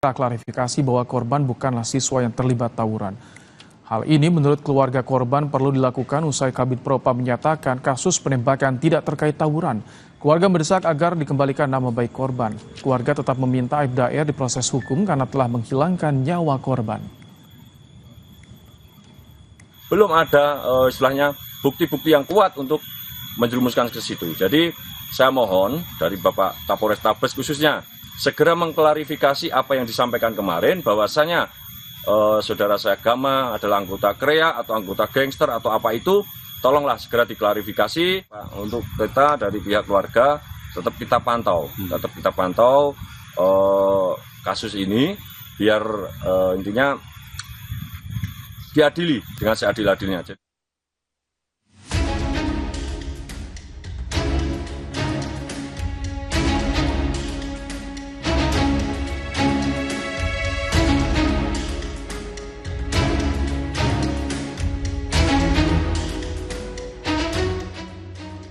klarifikasi bahwa korban bukanlah siswa yang terlibat tawuran. Hal ini menurut keluarga korban perlu dilakukan usai Kabid Propam menyatakan kasus penembakan tidak terkait tawuran. Keluarga mendesak agar dikembalikan nama baik korban. Keluarga tetap meminta Aibda R diproses hukum karena telah menghilangkan nyawa korban. Belum ada istilahnya bukti-bukti yang kuat untuk menjerumuskan ke situ. Jadi saya mohon dari Bapak Kapolrestabes khususnya segera mengklarifikasi apa yang disampaikan kemarin bahwasanya saudara saya Gama adalah anggota KREA atau anggota gangster atau apa itu, tolonglah segera diklarifikasi. Untuk kita dari pihak keluarga tetap kita pantau kasus ini biar intinya diadili dengan seadil-adilnya.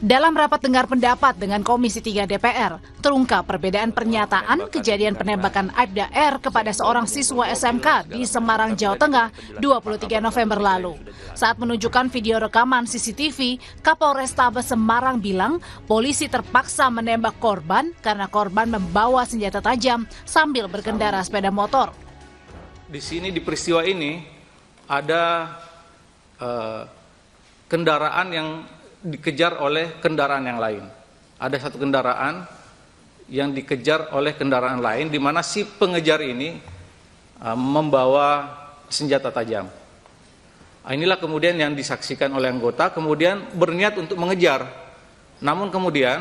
Dalam rapat dengar pendapat dengan Komisi 3 DPR, terungkap perbedaan pernyataan kejadian penembakan Aibda R kepada seorang siswa SMK di Semarang, Jawa Tengah, 23 November lalu. Saat menunjukkan video rekaman CCTV, Kapolrestabes Semarang bilang polisi terpaksa menembak korban karena korban membawa senjata tajam sambil berkendara sepeda motor. Di sini di peristiwa ini ada kendaraan yang dikejar oleh kendaraan yang lain. Ada satu kendaraan yang dikejar oleh kendaraan lain di mana si pengejar ini membawa senjata tajam. Inilah kemudian yang disaksikan oleh anggota, kemudian berniat untuk mengejar. Namun kemudian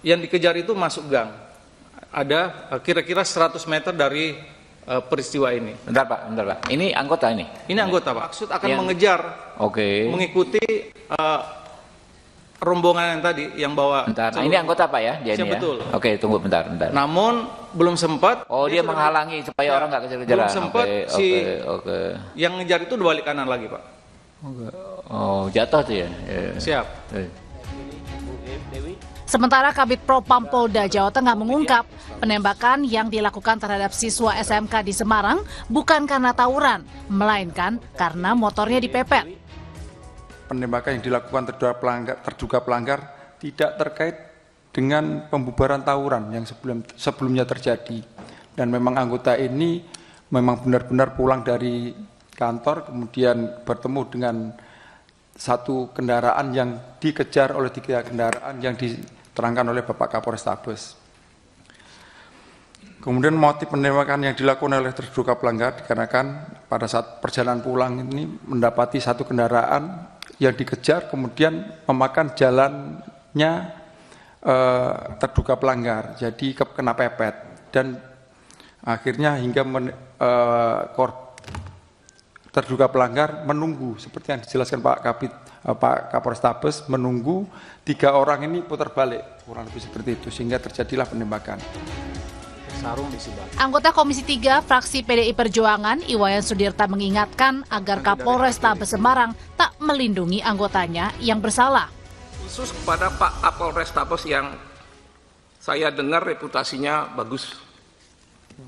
yang dikejar itu masuk gang. Ada kira-kira 100 meter dari peristiwa ini. Bentar Pak. Ini anggota ini? Ini anggota Pak. Maksud akan mengejar, mengikuti rombongan yang tadi yang bawa. Bentar, ini anggota Pak ya? Dia ini betul. Ya? Oke, tunggu bentar. Namun belum sempat. Oh, dia menghalangi supaya orang nggak kejar-kejaran. Belum sempat yang ngejar itu dibalik kanan lagi Pak. Oh, jatuh tuh ya? Siap. Sementara Kabid Propam Polda Jawa Tengah mengungkap penembakan yang dilakukan terhadap siswa SMK di Semarang bukan karena tawuran, melainkan karena motornya dipepet. Penembakan yang dilakukan terduga pelanggar tidak terkait dengan pembubaran tawuran yang sebelumnya terjadi. Dan memang anggota ini memang benar-benar pulang dari kantor, kemudian bertemu dengan satu kendaraan yang dikejar oleh 3 kendaraan yang diterangkan oleh Bapak Kapolrestabes. Kemudian motif penembakan yang dilakukan oleh terduga pelanggar dikarenakan pada saat perjalanan pulang ini mendapati satu kendaraan yang dikejar kemudian memakan jalannya terduga pelanggar, jadi kena pepet dan akhirnya hingga terduga pelanggar menunggu seperti yang dijelaskan Pak Kapolrestabes, menunggu 3 orang ini putar balik kurang lebih seperti itu sehingga terjadilah penembakan. Anggota Komisi 3 fraksi PDI Perjuangan Iwayan Sudirta mengingatkan agar Kapolrestabes Semarang tak melindungi anggotanya yang bersalah. Khusus kepada Pak Kapolrestabes yang saya dengar reputasinya bagus.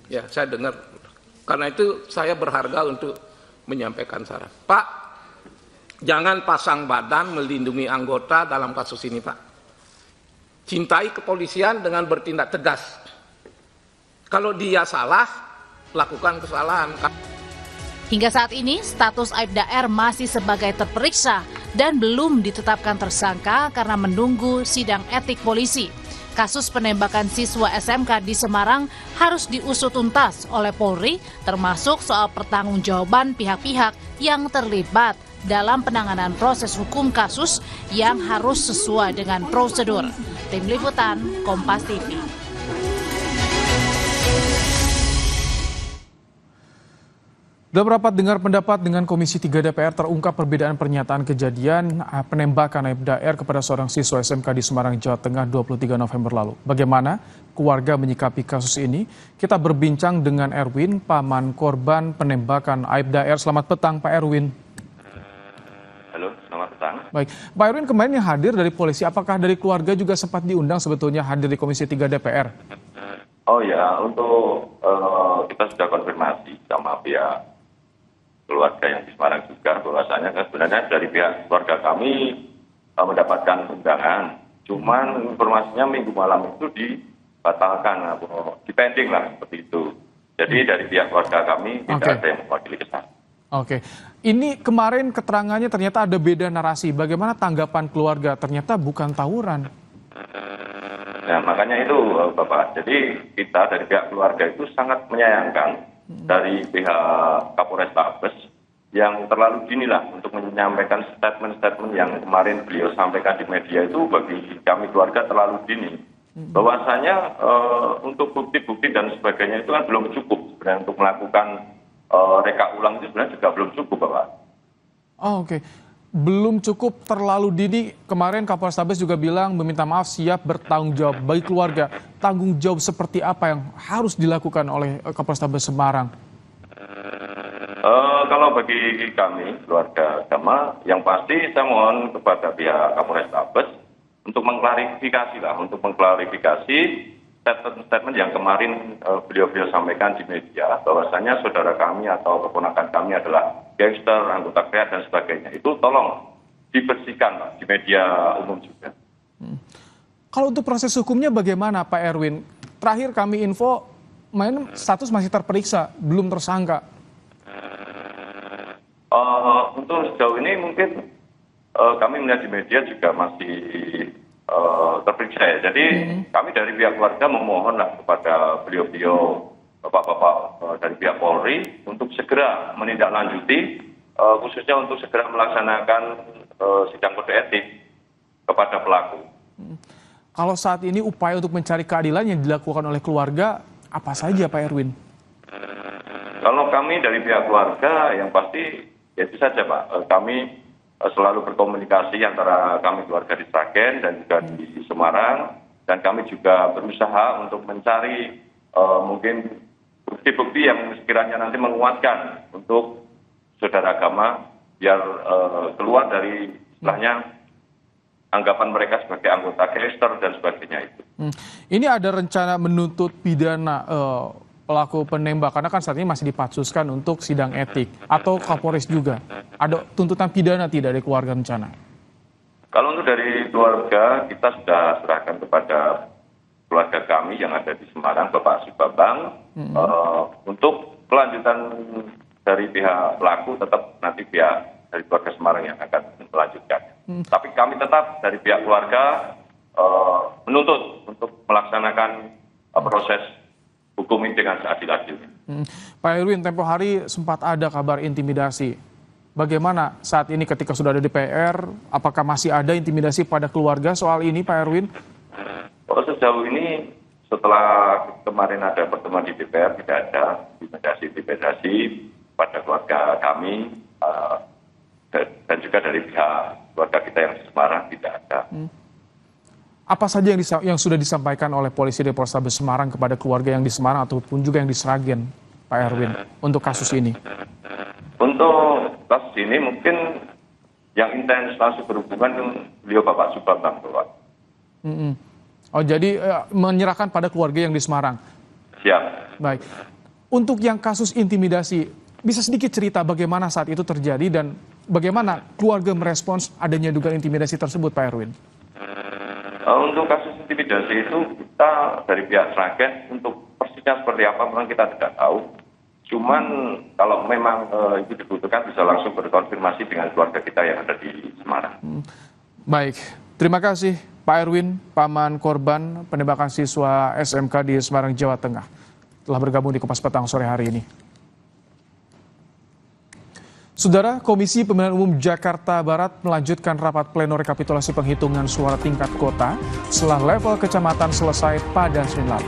Ya, saya dengar. Karena itu saya berharga untuk menyampaikan saran. Pak, jangan pasang badan melindungi anggota dalam kasus ini, Pak. Cintai kepolisian dengan bertindak tegas. Kalau dia salah, lakukan kesalahan. Hingga saat ini, status Aibda R masih sebagai terperiksa dan belum ditetapkan tersangka karena menunggu sidang etik polisi. Kasus penembakan siswa SMK di Semarang harus diusut tuntas oleh Polri, termasuk soal pertanggungjawaban pihak-pihak yang terlibat dalam penanganan proses hukum kasus yang harus sesuai dengan prosedur. Tim Liputan, Kompas TV. Dalam rapat dengar pendapat dengan Komisi 3 DPR terungkap perbedaan pernyataan kejadian penembakan Aibda R kepada seorang siswa SMK di Semarang, Jawa Tengah 23 November lalu. Bagaimana keluarga menyikapi kasus ini? Kita berbincang dengan Erwin, paman korban penembakan Aibda R. Selamat petang Pak Erwin. Halo, selamat petang. Baik, Pak Erwin, kemarin yang hadir dari polisi, apakah dari keluarga juga sempat diundang sebetulnya hadir di Komisi 3 DPR? Oh ya, untuk kita sudah konfirmasi sama pihak keluarga yang di Semarang juga, bahwasanya sebenarnya dari pihak keluarga kami mendapatkan undangan. Cuman informasinya minggu malam itu dibatalkan, dipending lah seperti itu. Jadi dari pihak keluarga kami tidak ada yang mewakili ke sana. Oke, ini kemarin keterangannya ternyata ada beda narasi. Bagaimana tanggapan keluarga? Ternyata bukan tawuran. Nah, makanya itu Bapak. Jadi kita dari pihak keluarga itu sangat menyayangkan dari pihak Kapolres Tabes yang terlalu dini lah untuk menyampaikan statement-statement yang kemarin beliau sampaikan di media itu bagi kami keluarga terlalu dini. Bahwasanya untuk bukti-bukti dan sebagainya itu kan belum cukup sebenarnya untuk melakukan reka ulang itu sebenarnya juga belum cukup Bapak. Oh, oke. Belum cukup, terlalu dini. Kemarin Kapolres Tabes juga bilang meminta maaf, siap bertanggung jawab. Bagi keluarga, tanggung jawab seperti apa yang harus dilakukan oleh Kapolres Tabes Semarang? Kalau bagi kami, keluarga agama, yang pasti saya mohon kepada pihak Kapolres Tabes untuk mengklarifikasi statement-statement yang kemarin beliau sampaikan di media, bahwasanya saudara kami atau keponakan kami adalah gangster, anggota KPA dan sebagainya. Itu tolong dibersihkan Pak, di media umum juga. Kalau untuk proses hukumnya bagaimana Pak Erwin? Terakhir kami info, status masih terperiksa, belum tersangka. Untuk sejauh ini mungkin kami melihat di media juga masih terperiksa ya. Jadi kami dari pihak keluarga memohonlah kepada beliau-beliau, bapak-bapak dari pihak Polri untuk segera menindaklanjuti, khususnya untuk segera melaksanakan sidang kode etik kepada pelaku. Kalau saat ini upaya untuk mencari keadilan yang dilakukan oleh keluarga, apa saja Pak Erwin? Kalau kami dari pihak keluarga yang pasti ya itu saja Pak, kami selalu berkomunikasi antara kami keluarga di Sragen dan juga di Semarang, dan kami juga berusaha untuk mencari mungkin bukti-bukti yang sekiranya nanti menguatkan untuk saudara agama biar keluar dari istilahnya anggapan mereka sebagai anggota gangster dan sebagainya itu. Ini ada rencana menuntut pidana pelaku penembak, karena kan saat ini masih dipatsuskan untuk sidang etik, atau Kapolres juga. Ada tuntutan pidana tidak dari keluarga rencana? Kalau untuk dari keluarga, kita sudah serahkan kepada keluarga kami yang ada di Semarang, Bapak Subabang, untuk kelanjutan dari pihak pelaku tetap nanti pihak dari keluarga Semarang yang akan melanjutkan. Tapi kami tetap dari pihak keluarga menuntut untuk melaksanakan proses hukum ini dengan seadil-adilnya. Pak Erwin, tempo hari sempat ada kabar intimidasi. Bagaimana saat ini ketika sudah ada DPR, apakah masih ada intimidasi pada keluarga soal ini Pak Erwin? Sejauh ini setelah kemarin ada pertemuan di DPR tidak ada intimidasi pada keluarga kami dan juga dari pihak keluarga kita yang di Semarang tidak ada. Apa saja yang sudah disampaikan oleh polisi di Polrestabes Semarang kepada keluarga yang di Semarang ataupun juga yang di Sragen, Pak Erwin, untuk kasus ini? Untuk kasus ini mungkin yang intens langsung berhubungan beliau Bapak Subabang, Bapak. Oh, jadi menyerahkan pada keluarga yang di Semarang? Siap. Baik. Untuk yang kasus intimidasi, bisa sedikit cerita bagaimana saat itu terjadi dan bagaimana keluarga merespons adanya dugaan intimidasi tersebut, Pak Erwin? Untuk kasus intimidasi itu kita dari pihak Sragen untuk persisnya seperti apa memang kita tidak tahu. Cuman kalau memang itu dibutuhkan bisa langsung berkonfirmasi dengan keluarga kita yang ada di Semarang. Baik, terima kasih Pak Erwin, paman korban penembakan siswa SMK di Semarang, Jawa Tengah, telah bergabung di Kompas Petang sore hari ini. Saudara, Komisi Pemilihan Umum Jakarta Barat melanjutkan rapat pleno rekapitulasi penghitungan suara tingkat kota setelah level kecamatan selesai pada Senin lalu.